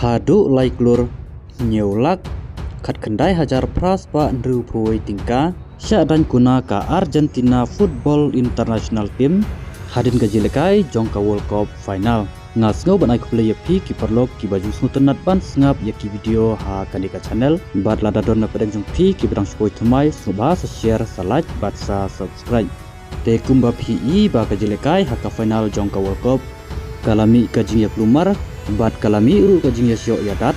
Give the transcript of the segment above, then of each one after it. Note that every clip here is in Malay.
Hadu laiklur nyolak kat kendai hajar pras pa ndru poi tingka sya dan kuna ka Argentina Football International Team hadin gajilekai jong ka World Cup final ngas ngau ban ai kuplay pi ki perlok ki baju snutenat ban sngap ya ki video ha kandika channel bat lada don na pedeng jong pi ki brang spoi thumai subha sa share sa like bat sa subscribe te kumba pi ba gajilekai ha ka final jong ka World Cup kalami ka jing ya plumar bat kalami uru ka jing ya syo ya dat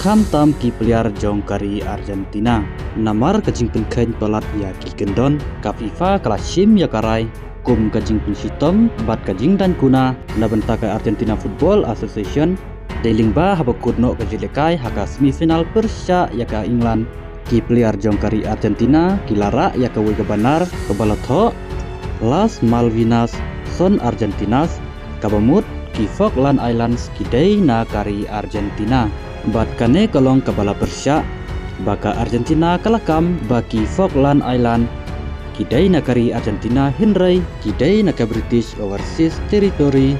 kham tam ki player jong kari Argentina namar ka jing penken tolat ya ki gendon ka FIFA kala sim ya karai kum kajing pensitom bat kajing dan kuna na benta ka Argentina Football Association dealing ba habakut no kajilekai haka semifinal persya ya ka England ki player jong kari Argentina kilara ya ka wega banar ke balatho Las Malvinas son Argentinas kabamut ki Falkland Islands kidai na kari Argentina bat kane kalong kabala persya baka Argentina kalakam baki Falkland Island kidai nakari Argentina Henry kidai naka British Overseas Territory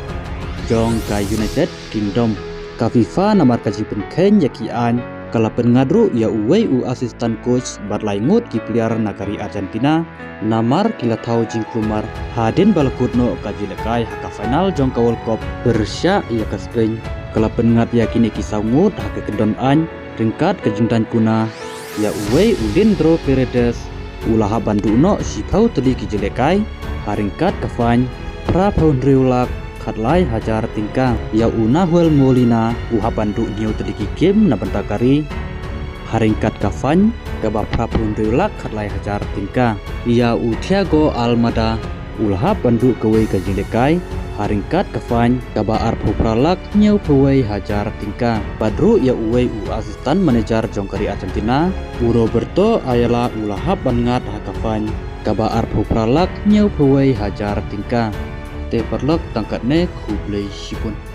jong ka United Kingdom ka FIFA namar kaji penken yakian kala pengadru ya uwei u assistant coach bat laingut ki player nakari Argentina namar kila tau jing klumar hadin balakut no kaji lekai haka final jong ka World Cup Persya ya ka Spain kala pengat yakini kisah ngut haka kedon an ringkat kejingdan kuna ya uwei udin draw Paredes ulah bandu no si pau tadi kijelekai haringkat kafan pra paundriulak khatlai hajar tingka ya una huel molina uha bandu niu tadi game na bentakari haringkat kafan kaba pra paundriulak khatlai hajar tingka ya u Thiago Almada ulah bandu kawai kijelekai haringkat kafan kaba arpu pralak nyau pawai hajar tingka badru ya uwei u asisten manajer jongkari Argentina Roberto Ayala ulahap bangat hakafan kaba arpu pralak nyau pawai hajar tingka te perlok tangkat ne kublai sipun.